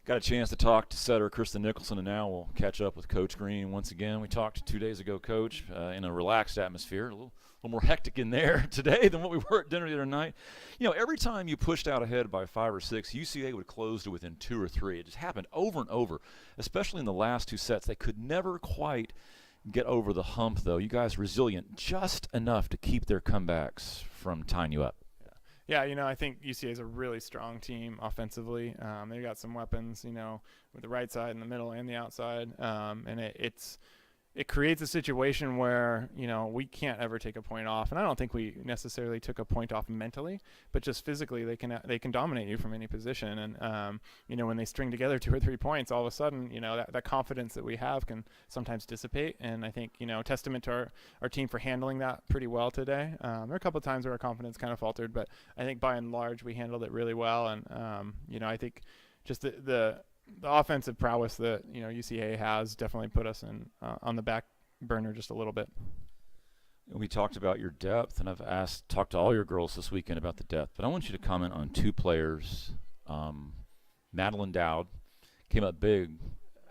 Got a chance to talk to setter Kristen Nicholson, and now we'll catch up with Coach Greene once again. We talked 2 days ago, Coach, in a relaxed atmosphere, a little more hectic in there today than what we were at dinner the other night. You know, every time you pushed out ahead by 5 or 6, UCA would close to within 2 or 3. It just happened over and over, especially in the last 2 sets. They could never quite get over the hump, though. You guys resilient just enough to keep their comebacks from tying you up. Yeah, I think UCA is a really strong team offensively. They've got some weapons, with the right side and the middle and the outside. And it creates a situation where, we can't ever take a point off. And I don't think we necessarily took a point off mentally, but just physically they can dominate you from any position. And, when they string together 2 or 3 points, all of a sudden, that confidence that we have can sometimes dissipate. And I think, testament to our team for handling that pretty well today. There are a couple of times where our confidence kind of faltered, but I think by and large we handled it really well. And, I think just the offensive prowess that UCA has definitely put us in on the back burner just a little bit. We talked about your depth, and I've talked to all your girls this weekend about the depth, but I want you to comment on 2 players. Madeline Dowd came up big,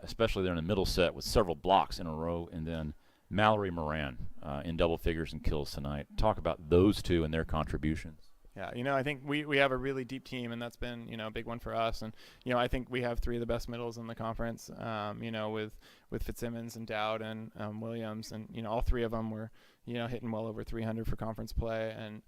especially there in the middle set with several blocks in a row, and then Mallory Moran in double figures and kills tonight. Talk about those 2 and their contributions. Yeah, I think we have a really deep team, and that's been, a big one for us. And, I think we have 3 of the best middles in the conference, with Fitzsimmons and Dowd and Williams. And, all 3 of them were, hitting well over 300 for conference play. And,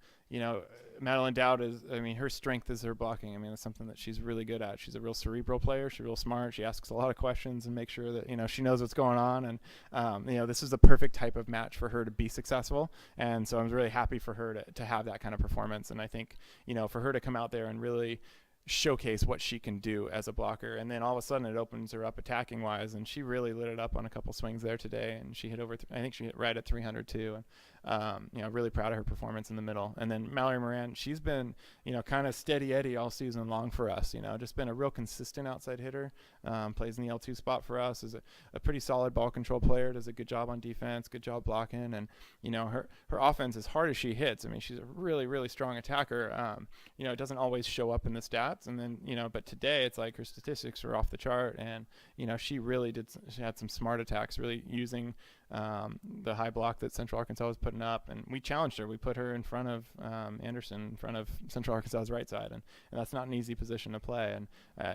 Madeline Dowd her strength is her blocking. That's something that she's really good at. She's a real cerebral player. She's real smart. She asks a lot of questions and makes sure that, she knows what's going on. And, this is the perfect type of match for her to be successful. And so I'm really happy for her to have that kind of performance. And I think, for her to come out there and really showcase what she can do as a blocker, and then all of a sudden it opens her up attacking wise, and she really lit it up on a couple swings there today, and she hit over I think she hit right at 300 too. And really proud of her performance in the middle. And then Mallory Moran, she's been kind of steady Eddie all season long for us, just been a real consistent outside hitter. Plays in the L2 spot for us, is a pretty solid ball control player, does a good job on defense, good job blocking. And her offense, as hard as she hits, she's a really, really strong attacker. It doesn't always show up in the stats. And then, but today it's like her statistics are off the chart. And, she had some smart attacks, really using the high block that Central Arkansas was putting up. And we challenged her. We put her in front of Anderson, in front of Central Arkansas's right side. And that's not an easy position to play. And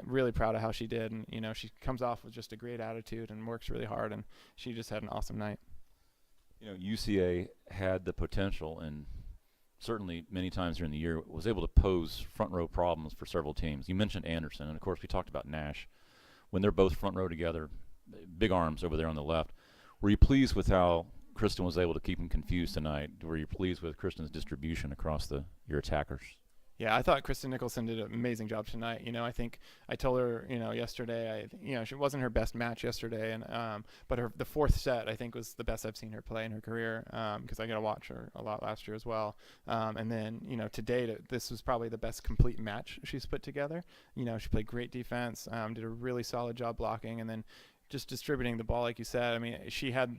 really proud of how she did. And, she comes off with just a great attitude and works really hard. And she just had an awesome night. UCA had the potential, and certainly many times during the year was able to pose front row problems for several teams. You mentioned Anderson, and of course we talked about Nash. When they're both front row together, big arms over there on the left. Were you pleased with how Kristen was able to keep him confused tonight? Were you pleased with Kristen's distribution across your attackers? Yeah, I thought Kristen Nicholson did an amazing job tonight. I think I told her, yesterday, she wasn't her best match yesterday, and but the 4th set I think was the best I've seen her play in her career, because I got to watch her a lot last year as well. And then today this was probably the best complete match she's put together. She played great defense, did a really solid job blocking, and then just distributing the ball, like you said. She had,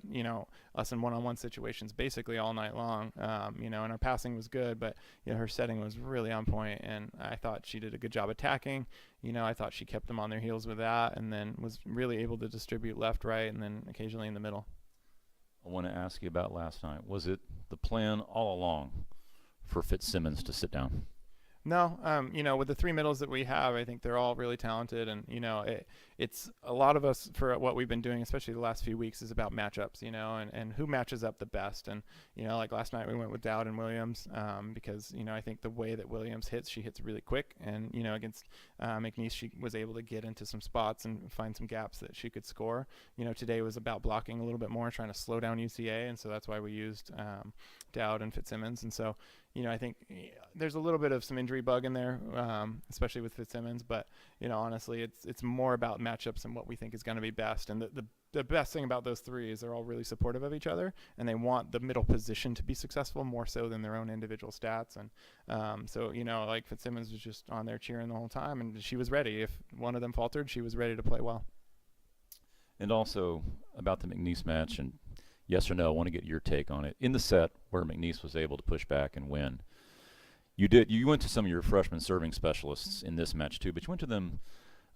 us in one-on-one situations basically all night long, and our passing was good, but, her setting was really on point, and I thought she did a good job attacking. I thought she kept them on their heels with that, and then was really able to distribute left, right, and then occasionally in the middle. I want to ask you about last night. Was it the plan all along for Fitzsimmons to sit down? No, with the 3 middles that we have, I think they're all really talented, and it's a lot of us for what we've been doing, especially the last few weeks, is about matchups, and who matches up the best. And like last night we went with Dowd and Williams, because I think the way that Williams hits, she hits really quick, and against McNeese she was able to get into some spots and find some gaps that she could score. Today was about blocking a little bit more, trying to slow down UCA, and so that's why we used Dowd and Fitzsimmons. And so I think there's a little bit of some injury bug in there, especially with Fitzsimmons. But, honestly, it's more about matchups and what we think is going to be best. And the best thing about those 3 is they're all really supportive of each other, and they want the middle position to be successful more so than their own individual stats. And so, like Fitzsimmons was just on there cheering the whole time, and she was ready. If one of them faltered, she was ready to play well. And also about the McNeese match, and yes or no, I want to get your take on it. In the set where McNeese was able to push back and win, you went to some of your freshman serving specialists in this match too, but you went to them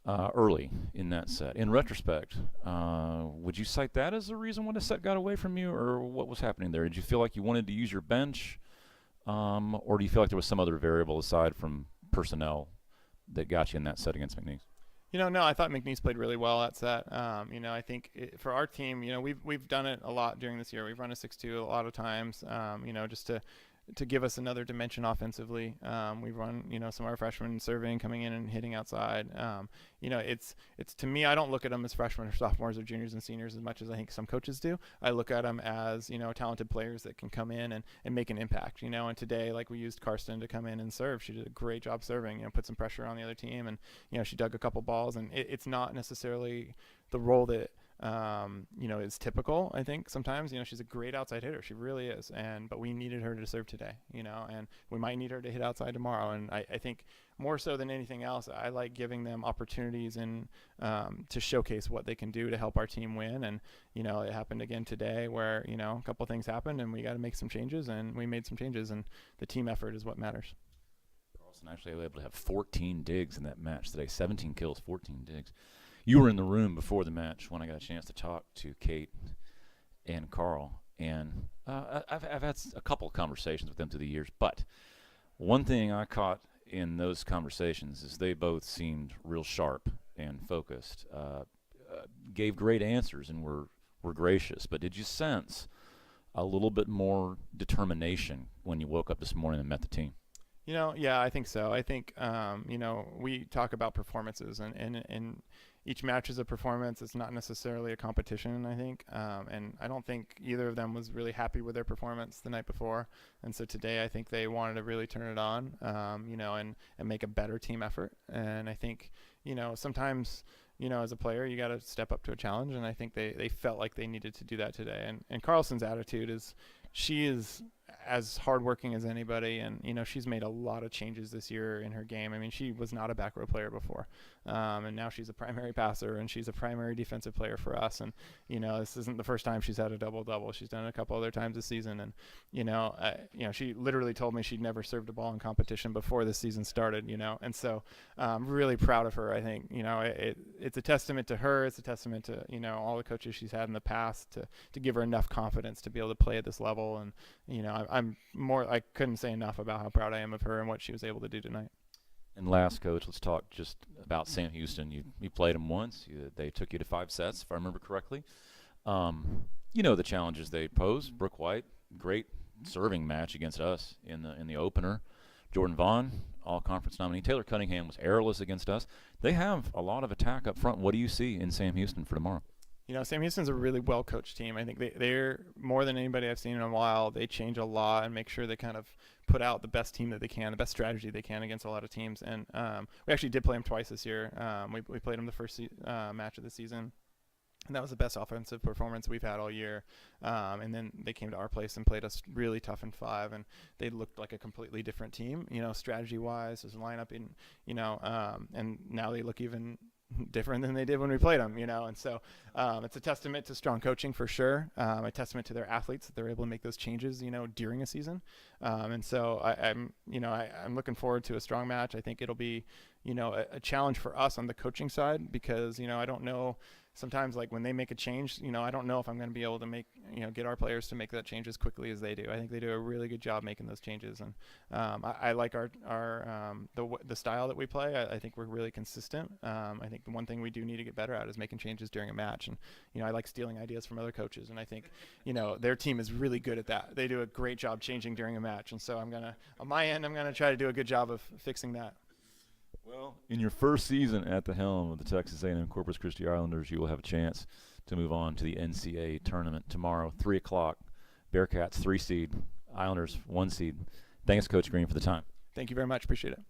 early in that set. In retrospect, would you cite that as the reason why the set got away from you, or what was happening there? Did you feel like you wanted to use your bench, or do you feel like there was some other variable aside from personnel that got you in that set against McNeese? No, I thought McNeese played really well at set. I think for our team, we've done it a lot during this year. We've run a 6-2 a lot of times, just to give us another dimension offensively. We've run, some of our freshmen serving, coming in and hitting outside. It's to me, I don't look at them as freshmen or sophomores or juniors and seniors as much as I think some coaches do. I look at them as, talented players that can come in and make an impact, and today, like we used Karsten to come in and serve. She did a great job serving, put some pressure on the other team, and, she dug a couple balls, and it's not necessarily the role that, is typical. I think sometimes, she's a great outside hitter. She really is. But we needed her to serve today, and we might need her to hit outside tomorrow. And I think more so than anything else, I like giving them opportunities and to showcase what they can do to help our team win. And, it happened again today where, a couple things happened and we got to make some changes, and we made some changes, and the team effort is what matters. Carlson actually able to have 14 digs in that match today, 17 kills, 14 digs. You were in the room before the match when I got a chance to talk to Kate and Carl, and I've had a couple of conversations with them through the years, but one thing I caught in those conversations is they both seemed real sharp and focused, gave great answers and were gracious, but did you sense a little bit more determination when you woke up this morning and met the team? Yeah, I think so. I think, we talk about performances, and each match is a performance. It's not necessarily a competition, I think. And I don't think either of them was really happy with their performance the night before. And so today I think they wanted to really turn it on, and make a better team effort. And I think, sometimes, as a player, you got to step up to a challenge. And I think they felt like they needed to do that today. And Carlson's attitude is, she is as hardworking as anybody, and she's made a lot of changes this year in her game. I mean, she was not a back row player before, and now she's a primary passer, and she's a primary defensive player for us. And this isn't the first time she's had a double-double. She's done it a couple other times this season, and she literally told me she'd never served a ball in competition before this season started. And so I'm really proud of her. I think it's a testament to her. It's a testament to all the coaches she's had in the past to give her enough confidence to be able to play at this level. And I couldn't say enough about how proud I am of her and what she was able to do tonight. And last, Coach, let's talk just about Sam Houston. You played them once. They took you to 5 sets, if I remember correctly. The challenges they pose. Brooke White, great serving match against us in the opener. Jordan Vaughn, all-conference nominee. Taylor Cunningham was errorless against us. They have a lot of attack up front. What do you see in Sam Houston for tomorrow? Sam Houston's a really well-coached team. I think they're more than anybody I've seen in a while. They change a lot and make sure they kind of put out the best team that they can, the best strategy they can against a lot of teams. And we actually did play them twice this year. We played them the first match of the season, and that was the best offensive performance we've had all year. And then they came to our place and played us really tough in 5, and they looked like a completely different team, strategy-wise, as a lineup, and now they look even different than they did when we played them, and so it's a testament to strong coaching for sure, a testament to their athletes that they're able to make those changes, during a season, and so I'm looking forward to a strong match. I think it'll be, a challenge for us on the coaching side because, I don't know, sometimes like when they make a change, I don't know if I'm going to be able to make, get our players to make that change as quickly as they do. I think they do a really good job making those changes, and I like the style that we play. I think we're really consistent. I think the one thing we do need to get better at is making changes during a match, and I like stealing ideas from other coaches, and I think their team is really good at that. They do a great job changing during a match, and so on my end, I'm gonna try to do a good job of fixing that. Well, in your first season at the helm of the Texas A&M Corpus Christi Islanders, you will have a chance to move on to the NCAA tournament tomorrow, 3 o'clock. Bearcats 3 seed, Islanders 1 seed. Thanks, Coach Greene, for the time. Thank you very much. Appreciate it.